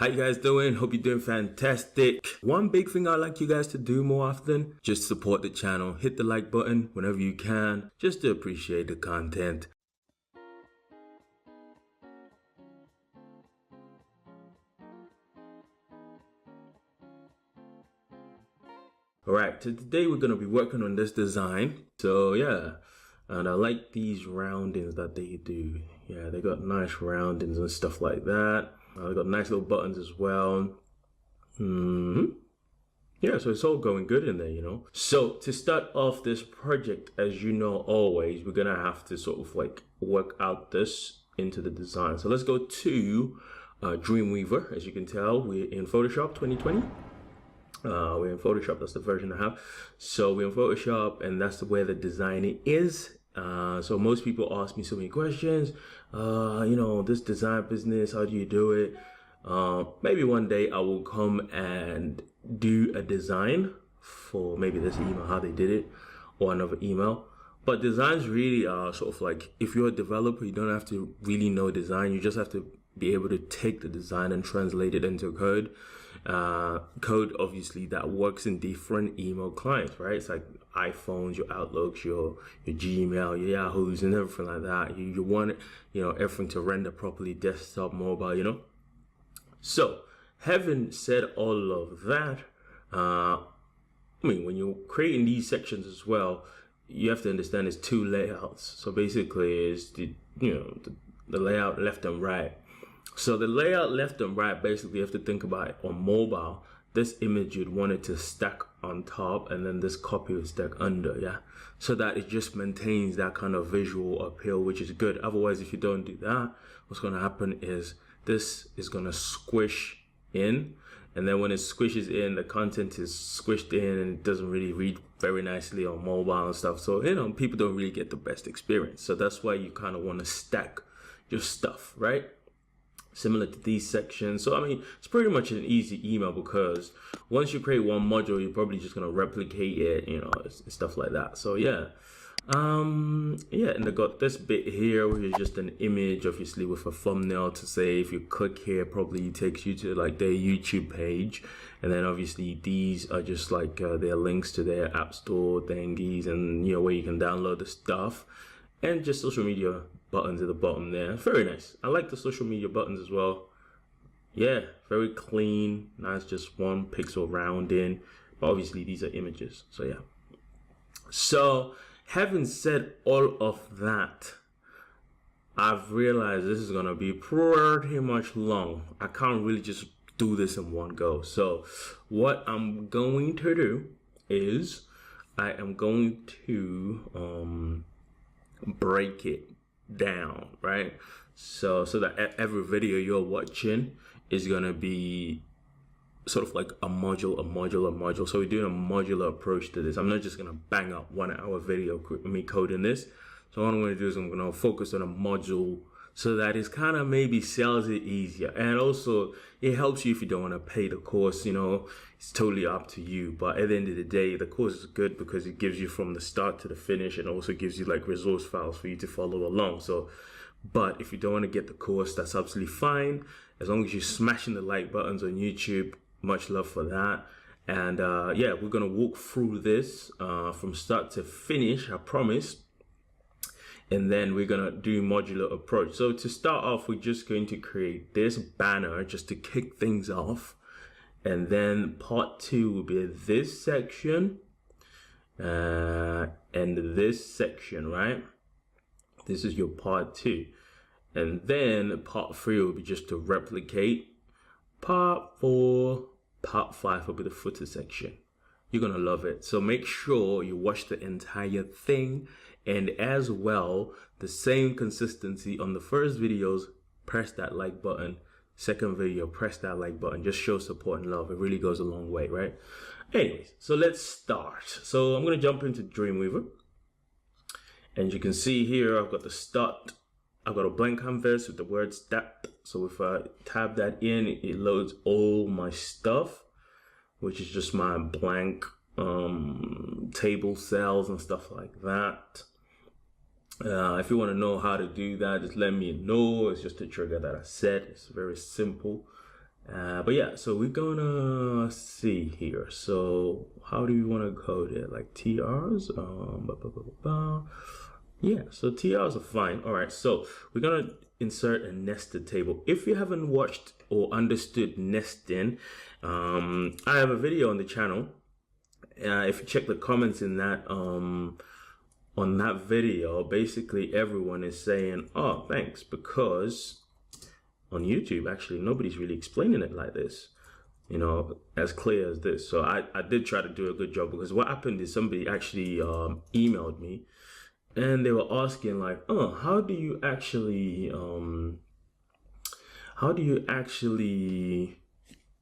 How you guys doing? Hope you're doing fantastic. One big thing I'd like you guys to do more often, just support the channel. Hit the like button whenever you can, just to appreciate the content. Alright, so today we're going to be working on this design. So yeah, and I like these roundings that they do. Yeah, they got nice roundings and stuff like that. They got nice little buttons as well. Yeah, so it's all going good in there, you know. So to start off this project, as you know, always, we're going to have to sort of like work out this into the design. So let's go to Dreamweaver. As you can tell, we're in Photoshop 2020. We're in Photoshop, that's the version I have. So we're in Photoshop, and that's where the design is. So most people ask me so many questions, you know, this design business, how do you do it? Maybe one day I will come and do a design for maybe this email, how they did it, or another email. But designs really are sort of like, if you're a developer, you don't have to really know design. You just have to be able to take the design and translate it into code. Code obviously that works in different email clients, right? It's like iPhones, your Outlooks, your Gmail, your Yahoos, and everything like that. You want, you know, everything to render properly, desktop, mobile, you know. So having said all of that, I mean, when you're creating these sections as well, you have to understand it's two layouts. So basically, it's the layout left and right. So the layout left and right, basically you have to think about it on mobile. This image you'd want it to stack on top, and then this copy would stack under, yeah? So that it just maintains that kind of visual appeal, which is good. Otherwise, if you don't do that, what's gonna happen is this is gonna squish in, and then when it squishes in, the content is squished in and it doesn't really read very nicely on mobile and stuff. So, you know, people don't really get the best experience. So that's why you kind of want to stack your stuff, right? Similar to these sections. So I mean, it's pretty much an easy email, because once you create one module, you're probably just going to replicate it, you know, stuff like that. So yeah, yeah, and I got this bit here, which is just an image, obviously with a thumbnail to say, if you click here, probably it takes you to like their YouTube page. And then obviously these are just like their links to their app store thingies, and you know, where you can download the stuff, and just social media buttons at the bottom there. Very nice. I like the social media buttons as well. Yeah, very clean, nice, just one pixel rounding. But obviously these are images, so yeah. So having said all of that, I've realized this is gonna be pretty much long. I can't really just do this in one go. So what I'm going to do is I am going to break it down, right? So that every video you're watching is gonna be sort of like a module. So we're doing a modular approach to this. I'm not just gonna bang up 1 hour video me coding this. So what I'm gonna do is I'm gonna focus on a module, so that it kind of maybe sells it easier, and also it helps you if you don't want to pay the course. You know, it's totally up to you, but at the end of the day, the course is good because it gives you from the start to the finish, and also gives you like resource files for you to follow along. So but if you don't want to get the course, that's absolutely fine, as long as you're smashing the like buttons on YouTube. Much love for that. And yeah, we're gonna walk through this from start to finish, I promise. And then we're gonna do modular approach. So to start off, we're just going to create this banner just to kick things off. And then part 2 will be this section and this section, right? This is your part 2. And then part 3 will be just to replicate. Part 4, part 5 will be the footer section. You're gonna love it. So make sure you watch the entire thing. And as well, the same consistency on the first videos, press that like button. Second video, press that like button. Just show support and love. It really goes a long way, right? Anyways, so let's start. So I'm gonna jump into Dreamweaver. And you can see here, I've got the start. I've got a blank canvas with the word stat. So if I tab that in, it loads all my stuff, which is just my blank table cells and stuff like that. If you want to know how to do that, just let me know. It's just a trigger that I set. It's very simple. But yeah, so we're gonna see here. So how do you want to code it? Like TRs? Yeah, so TRs are fine. All right, so we're gonna insert a nested table. If you haven't watched or understood nesting, I have a video on the channel. If you check the comments in that on that video, basically everyone is saying, "Oh, thanks," because on YouTube, actually, nobody's really explaining it like this, you know, as clear as this. So I did try to do a good job, because what happened is somebody actually emailed me, and they were asking like, "Oh, how do you actually,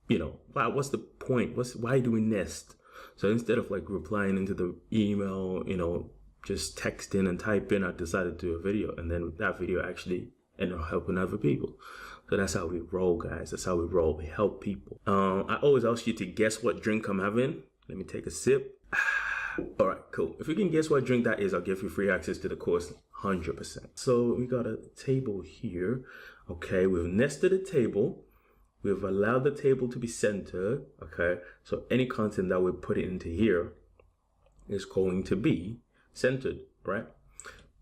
you know, what's the point? Why do we nest?" So instead of like replying into the email, you know, just texting and typing, I decided to do a video, and then that video actually ended up helping other people. So that's how we roll, guys. That's how we roll. We help people. I always ask you to guess what drink I'm having. Let me take a sip. All right, cool. If you can guess what drink that is, I'll give you free access to the course 100%. So we got a table here. Okay, we've nested a table. We've allowed the table to be centered. Okay, so any content that we put into here is going to be centered, right?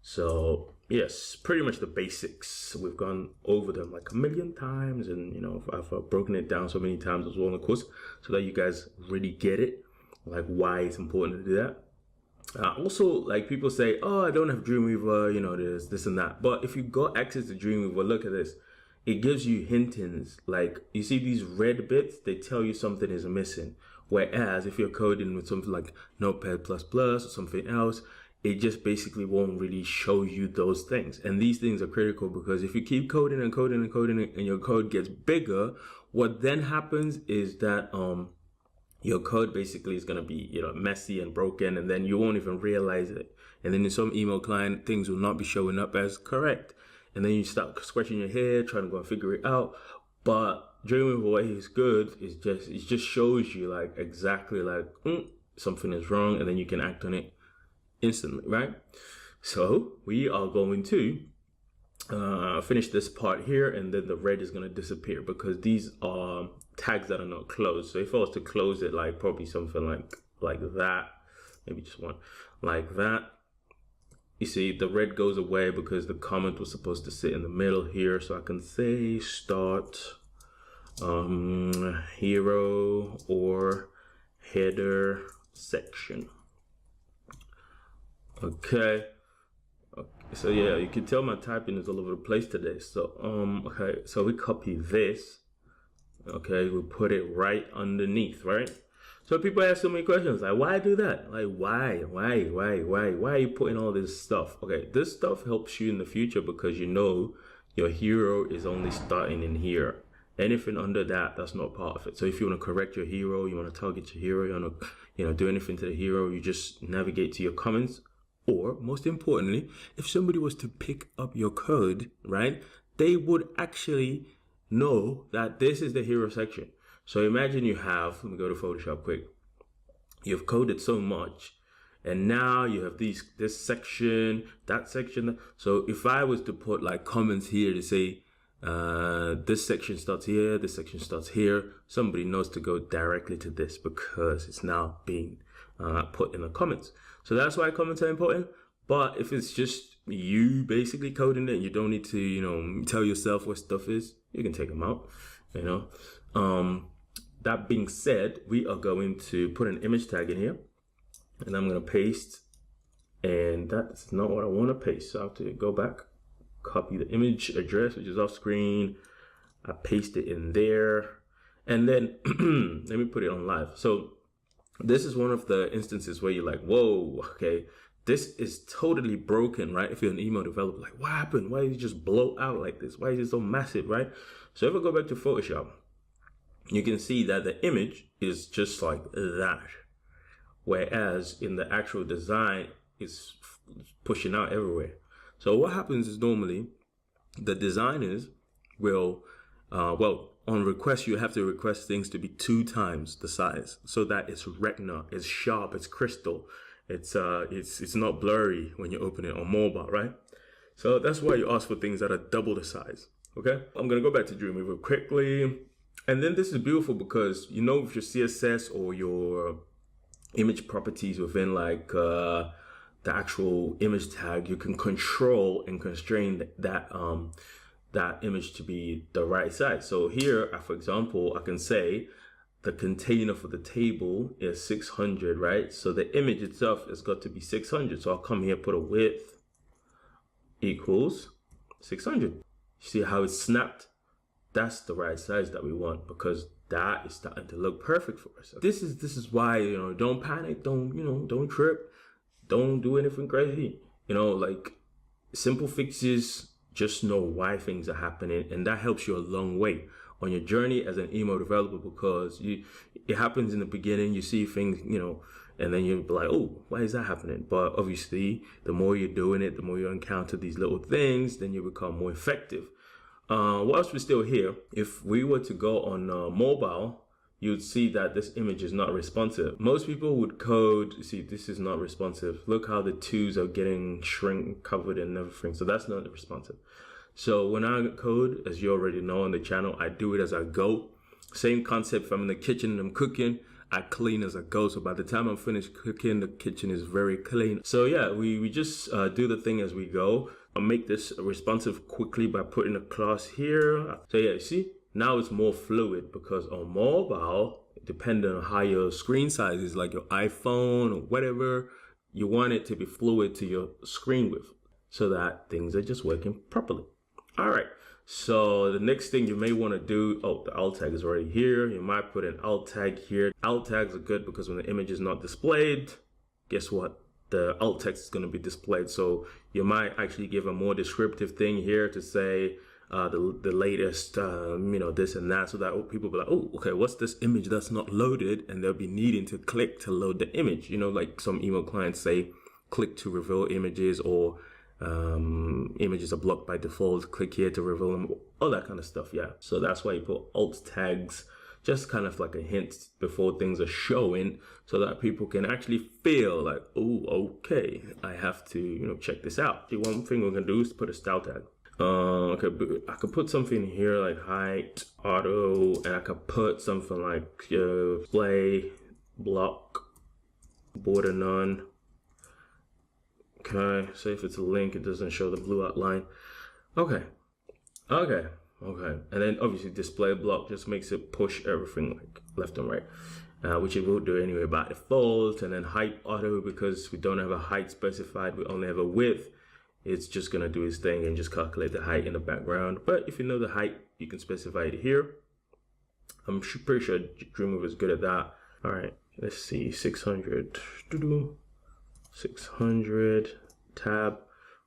So yes, pretty much the basics. We've gone over them like a million times, and you know, I've broken it down so many times as well in the course, so that you guys really get it, like why it's important to do that. Also, like people say, "Oh, I don't have Dreamweaver," you know, there's this and that. But if you got access to Dreamweaver, look at this. It gives you hintings. Like you see these red bits, they tell you something is missing. Whereas if you're coding with something like Notepad++ or something else, it just basically won't really show you those things. And these things are critical, because if you keep coding and coding and coding and your code gets bigger, what then happens is that your code basically is going to be, you know, messy and broken, and then you won't even realize it. And then in some email client, things will not be showing up as correct. And then you start scratching your head trying to go and figure it out. But Dreamweaver, what is good is it just shows you like exactly like something is wrong, and then you can act on it instantly, right? So we are going to finish this part here, and then the red is going to disappear because these are tags that are not closed. So if I was to close it, like probably something like that, maybe just one like that, you see the red goes away because the comment was supposed to sit in the middle here. So I can say start hero or header section. Okay. So yeah, you can tell my typing is all over the place today. So okay, so we copy this. Okay, we put it right underneath, right? So people ask so many questions like, why do that? Like, why are you putting all this stuff? Okay, this stuff helps you in the future because you know your hero is only starting in here. Anything under that, that's not part of it. So if you want to correct your hero, you want to target your hero, you want to, you know, do anything to the hero, you just navigate to your comments. Or most importantly, if somebody was to pick up your code, right, they would actually know that this is the hero section. So imagine you have, let me go to Photoshop quick. You've coded so much, and now you have this section, that section. So if I was to put like comments here to say, this section starts here, this section starts here, somebody knows to go directly to this because it's now being put in the comments. So that's why comments are important. But if it's just you basically coding it, you don't need to, you know, tell yourself what stuff is, you can take them out, you know. That being said, we are going to put an image tag in here, and I'm going to paste, and that's not what I want to paste. So I have to go back, copy the image address, which is off screen. I paste it in there, and then let me put it on live. So this is one of the instances where you're like, whoa, okay, this is totally broken, right? If you're an email developer, like, what happened? Why did it just blow out like this? Why is it so massive, right? So if I go back to Photoshop, you can see that the image is just like that. Whereas in the actual design, it's pushing out everywhere. So what happens is normally the designers will, on request, you have to request things to be 2 times the size so that it's retina, it's sharp, it's crystal, it's not blurry when you open it on mobile, right? So that's why you ask for things that are double the size. Okay, I'm gonna go back to Dreamweaver quickly. And then this is beautiful because, you know, with your CSS or your image properties within like the actual image tag, you can control and constrain that image to be the right size. So here, for example, I can say the container for the table is 600, right? So the image itself has got to be 600. So I'll come here, put a width equals 600. See how it's snapped? That's the right size that we want, because that is starting to look perfect for us. This is why, you know, don't panic, don't trip, don't do anything crazy. You know, like simple fixes, just know why things are happening, and that helps you a long way on your journey as an email developer, because it happens in the beginning, you see things, you know, and then you'll be like, oh, why is that happening? But obviously, the more you're doing it, the more you encounter these little things, then you become more effective. Whilst we're still here, if we were to go on mobile, you'd see that this image is not responsive. Most people would code, see, this is not responsive. Look how the twos are getting shrink covered and everything. So that's not responsive. So when I code, as you already know on the channel, I do it as I go. Same concept. If I'm in the kitchen and I'm cooking, I clean as I go. So by the time I'm finished cooking, the kitchen is very clean. So yeah, we just do the thing as we go. I'll make this responsive quickly by putting a class here. So yeah, you see, now it's more fluid, because on mobile, depending on how your screen size is, like your iPhone or whatever, you want it to be fluid to your screen width so that things are just working properly. All right, so the next thing you may want to do, oh, the alt tag is already here. You might put an alt tag here. Alt tags are good because when the image is not displayed, guess what? The alt text is going to be displayed. So you might actually give a more descriptive thing here to say the latest, you know, this and that, so that people will be like, oh, okay, what's this image that's not loaded? And they'll be needing to click to load the image. You know, like some email clients say, click to reveal images, or images are blocked by default, click here to reveal them, all that kind of stuff. Yeah, so that's why you put alt tags, just kind of like a hint before things are showing, so that people can actually feel like, oh, okay, I have to, you know, check this out. The one thing we're gonna do is put a style tag. Okay, I could put something here like height, auto, and I could put something like display, block, border none. Okay, say if it's a link, it doesn't show the blue outline. Okay. And then obviously display block just makes it push everything like left and right, which it will do anyway by default. And then height auto, because we don't have a height specified, we only have a width. It's just gonna do its thing and just calculate the height in the background. But if you know the height, you can specify it here. I'm pretty sure Dreamweaver is good at that. All right, let's see, 600. 600 tab.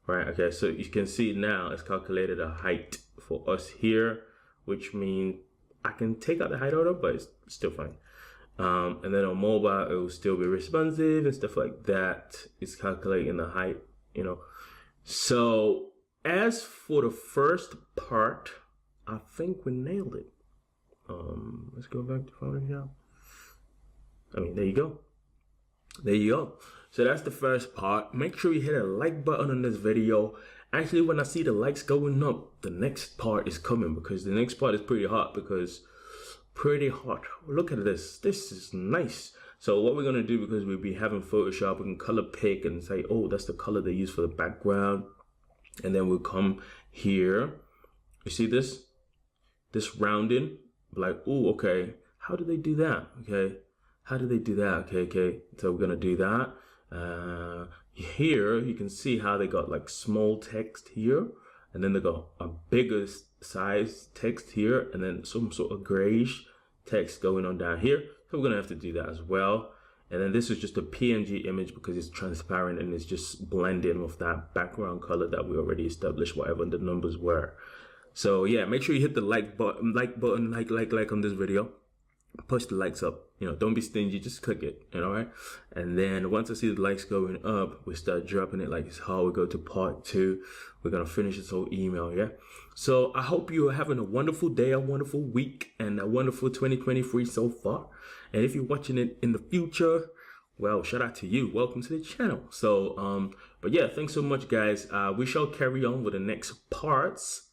Right, okay, so you can see now it's calculated a height for us here, which means I can take out the height auto, but it's still fine. And then on mobile, it will still be responsive and stuff like that. It's calculating the height, you know. So as for the first part, I think we nailed it. Let's go back to Photoshop. I mean, there you go. There you go. So that's the first part. Make sure you hit a like button on this video. Actually, when I see the likes going up, the next part is coming, because the next part is pretty hot, Look at this. This is nice. So what we're going to do, because we'll be having Photoshop, we can color pick and say, oh, that's the color they use for the background. And then we'll come here. You see this? This rounding. Like, oh, okay. How do they do that? Okay. How do they do that? Okay. So we're going to do that. Here you can see how they got like small text here, and then they got a bigger size text here, and then some sort of grayish text going on down here. So we're gonna have to do that as well. And then this is just a PNG image because it's transparent and it's just blending with that background color that we already established, whatever the numbers were. So yeah, make sure you hit the like button on this video. Push the likes up, you know, don't be stingy, just click it, you know, right? And then once I see the likes going up, we start dropping it like it's how we go to part 2. We're gonna finish this whole email, yeah? So I hope you're having a wonderful day, a wonderful week, and a wonderful 2023 so far. And if you're watching it in the future, well, shout out to you. Welcome to the channel. So, but yeah, thanks so much, guys. We shall carry on with the next parts.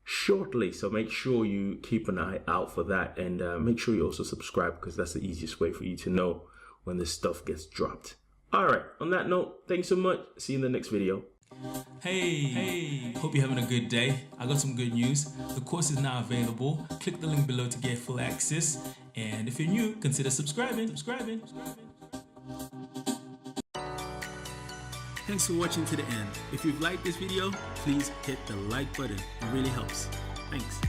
shortly. So make sure you keep an eye out for that, and make sure you also subscribe, because that's the easiest way for you to know when this stuff gets dropped. All right, on that note, thanks so much. See you in the next video. Hey, hope you're having a good day. I got some good news. The course is now available. Click the link below to get full access. And if you're new, consider subscribing. Thanks for watching to the end. If you've liked this video, please hit the like button. It really helps. Thanks.